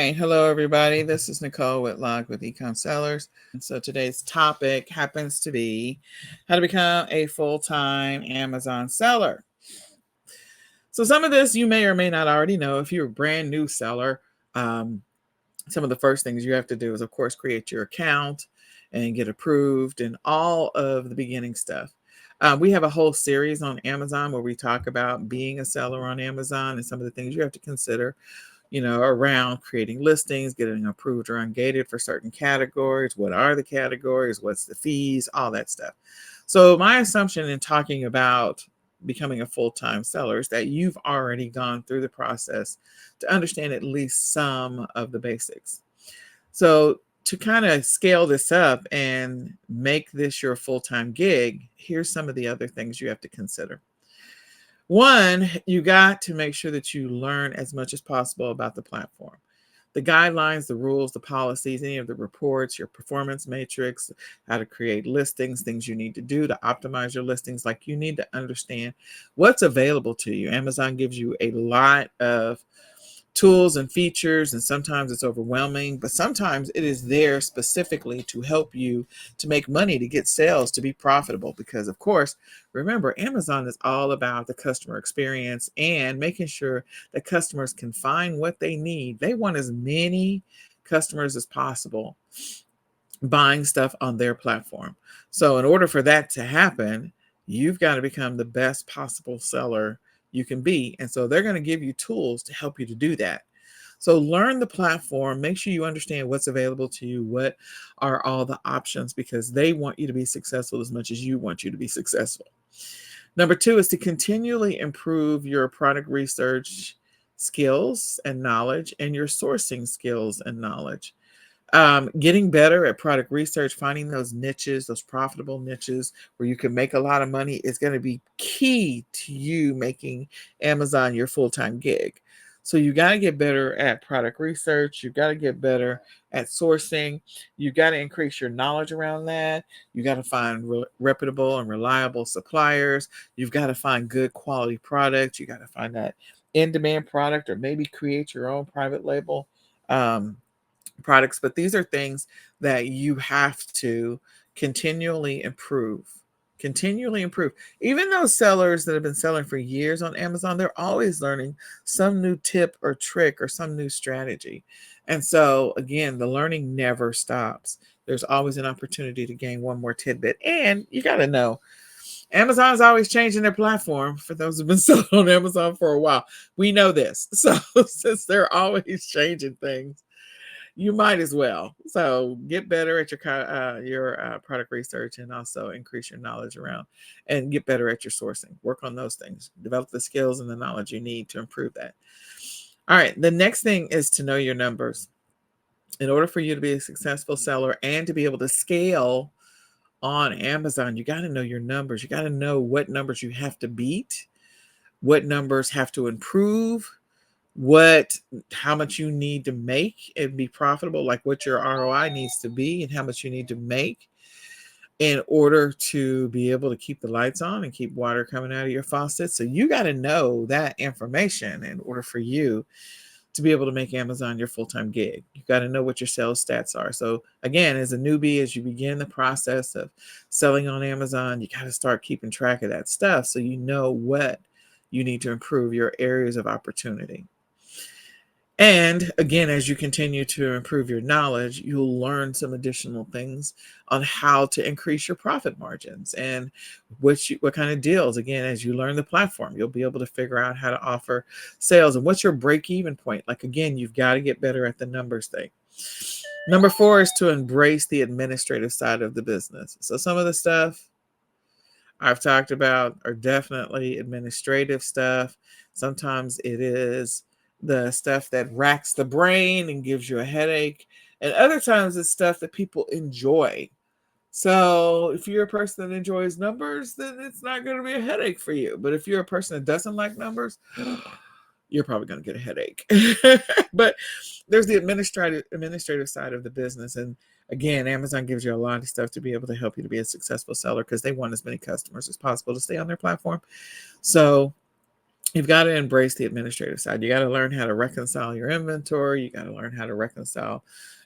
right. Hello, everybody. This is Nicole Whitlock with eCom Sellers. So today's topic happens to be how to become a full-time Amazon seller. So some of this you may or may not already know. If you're a brand new seller, some of the first things you have to do is, of course, create your account and get approved and all of the beginning stuff. We have a whole series on Amazon where we talk about being a seller on Amazon and some of the things you have to consider, around creating listings, getting approved or ungated for certain categories. What are the categories? What's the fees? All that stuff. So my assumption in talking about becoming a full-time seller is that you've already gone through the process to understand at least some of the basics. So to kind of scale this up and make this your full-time gig, here's some of the other things you have to consider. One, you got to make sure that you learn as much as possible about the platform. The guidelines, the rules, the policies, any of the reports, your performance matrix, how to create listings, things you need to do to optimize your listings. Like, you need to understand what's available to you. Amazon gives you a lot of tools and features, and sometimes it's overwhelming, but sometimes it is there specifically to help you to make money, to get sales, to be profitable. Because, of course, remember, Amazon is all about the customer experience and making sure that customers can find what they need. They want as many customers as possible buying stuff on their platform. So in order for that to happen, you've got to become the best possible seller you can be. And so they're going to give you tools to help you to do that. So learn the platform, make sure you understand what's available to you, what are all the options, because they want you to be successful as much as you want you to be successful. Number two is to continually improve your product research skills and knowledge and your sourcing skills and knowledge. Getting better at product research, finding those niches, those profitable niches where you can make a lot of money is going to be key to you making Amazon your full-time gig. So you got to get better at product research. You've got to get better at sourcing. You've got to increase your knowledge around that. You got to find reputable and reliable suppliers. You've got to find good quality products. You got to find that in-demand product, or maybe create your own private label products. But these are things that you have to continually improve. Continually improve. Even those sellers that have been selling for years on Amazon, they're always learning some new tip or trick or some new strategy. And so, again, the learning never stops. There's always an opportunity to gain one more tidbit. And you got to know, Amazon's always changing their platform. For those who've been selling on Amazon for a while, we know this. So since they're always changing things, you might as well. So get better at your product research, and also increase your knowledge around and get better at your sourcing. Work on those things. Develop the skills and the knowledge you need to improve that. All right. The next thing is to know your numbers. In order for you to be a successful seller and to be able to scale on Amazon, you got to know your numbers. You got to know what numbers you have to beat, what numbers have to improve, how much you need to make and be profitable, like what your ROI needs to be and how much you need to make in order to be able to keep the lights on and keep water coming out of your faucet. So you got to know that information in order for you to be able to make Amazon your full-time gig. You got to know what your sales stats are. So again, as a newbie, as you begin the process of selling on Amazon, you got to start keeping track of that stuff so you know what you need to improve, your areas of opportunity. And again, as you continue to improve your knowledge, you'll learn some additional things on how to increase your profit margins and what kind of deals. Again, as you learn the platform, you'll be able to figure out how to offer sales and what's your break-even point. Like, again, you've got to get better at the numbers thing. Number four is to embrace the administrative side of the business. So some of the stuff I've talked about are definitely administrative stuff. Sometimes it is the stuff that racks the brain and gives you a headache. And other times it's stuff that people enjoy. So if you're a person that enjoys numbers, then it's not going to be a headache for you. But if you're a person that doesn't like numbers, you're probably going to get a headache. But there's the administrative side of the business. And again, Amazon gives you a lot of stuff to be able to help you to be a successful seller, because they want as many customers as possible to stay on their platform. So You've got to embrace the administrative side. You got to learn how to reconcile your inventory. You got to learn how to reconcile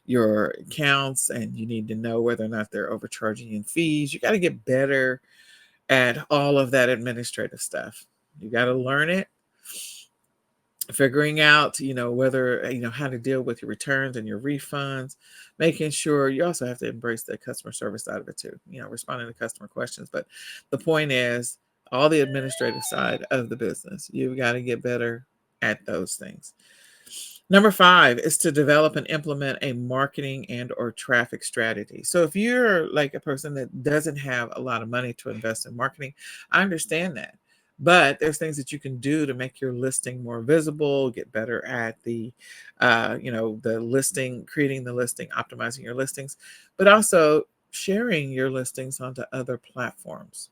your accounts, and you need to know whether or not they're overcharging you in fees. You got to get better at all of that administrative stuff. You got to learn it, figuring out, whether, how to deal with your returns and your refunds, making sure you also have to embrace the customer service side of it too, responding to customer questions. But the point is, all the administrative side of the business, you've got to get better at those things. Number 5 is to develop and implement a marketing and or traffic strategy. So if you're like a person that doesn't have a lot of money to invest in marketing, I understand that. But there's things that you can do to make your listing more visible, get better at the listing, creating the listing, optimizing your listings, but also sharing your listings onto other platforms.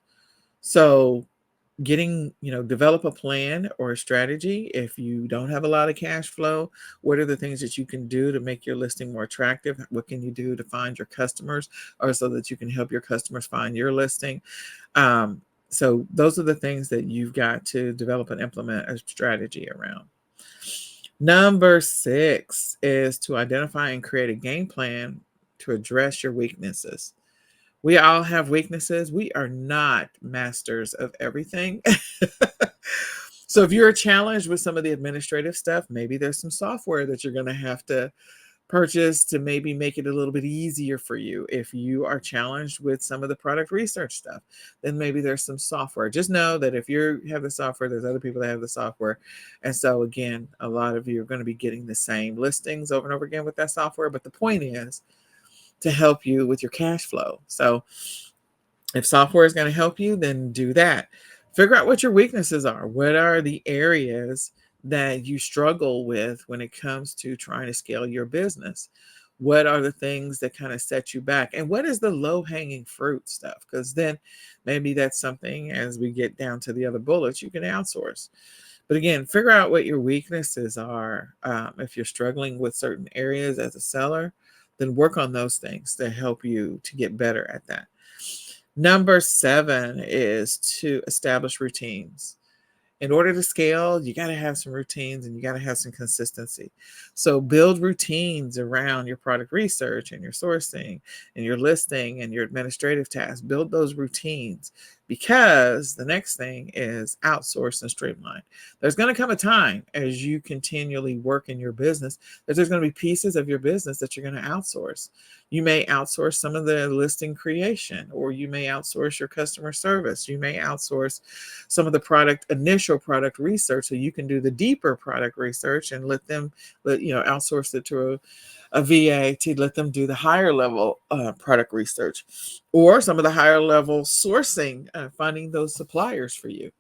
So develop a plan or a strategy. If you don't have a lot of cash flow, what are the things that you can do to make your listing more attractive? What can you do to find your customers, or so that you can help your customers find your listing? So those are the things that you've got to develop and implement a strategy around. Number 6 is to identify and create a game plan to address your weaknesses. We all have weaknesses. We are not masters of everything. So if you're challenged with some of the administrative stuff, maybe there's some software that you're going to have to purchase to maybe make it a little bit easier for you. If you are challenged with some of the product research stuff, then maybe there's some software. Just know that if you have the software, there's other people that have the software. And so again, a lot of you are going to be getting the same listings over and over again with that software. But the point is to help you with your cash flow. So if software is going to help you, then do that. Figure out what your weaknesses are. What are the areas that you struggle with when it comes to trying to scale your business? What are the things that kind of set you back? And what is the low-hanging fruit stuff? Because then maybe that's something, as we get down to the other bullets, you can outsource. But again, figure out what your weaknesses are. If you're struggling with certain areas as a seller, then work on those things to help you to get better at that. Number 7 is to establish routines. In order to scale, you got to have some routines and you got to have some consistency. So build routines around your product research and your sourcing and your listing and your administrative tasks. Build those routines, because the next thing is outsource and streamline. There's going to come a time as you continually work in your business that there's going to be pieces of your business that you're going to outsource. You may outsource some of the listing creation, or you may outsource your customer service. You may outsource some of the initial product research, so you can do the deeper product research and outsource it to a VA to let them do the higher level product research, or some of the higher level sourcing, finding those suppliers for you.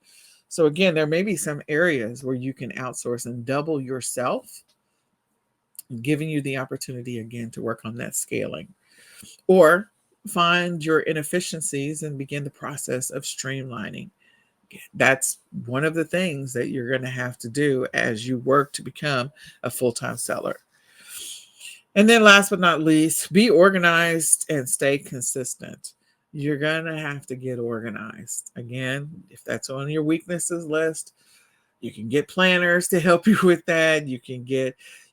So again, there may be some areas where you can outsource and double yourself, giving you the opportunity again to work on that scaling, or find your inefficiencies and begin the process of streamlining. That's one of the things that you're going to have to do as you work to become a full-time seller. And then last but not least, be organized and stay consistent. You're going to have to get organized. Again, if that's on your weaknesses list, you can get planners to help you with that. You can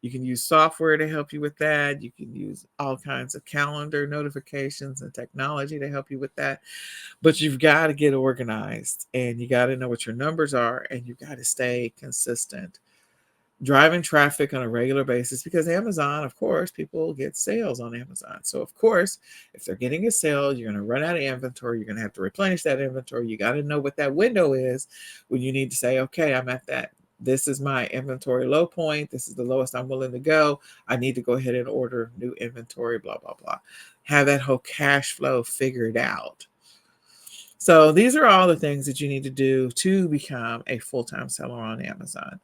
use software to help you with that. You can use all kinds of calendar notifications and technology to help you with that. But you've got to get organized, and you got to know what your numbers are, and you've got to stay consistent. Driving traffic on a regular basis, because Amazon, of course, people get sales on Amazon. So of course, if they're getting a sale, you're going to run out of inventory. You're going to have to replenish that inventory. You got to know what that window is when you need to say, okay, I'm at that. This is my inventory low point. This is the lowest I'm willing to go. I need to go ahead and order new inventory, blah, blah, blah. Have that whole cash flow figured out. So these are all the things that you need to do to become a full-time seller on Amazon.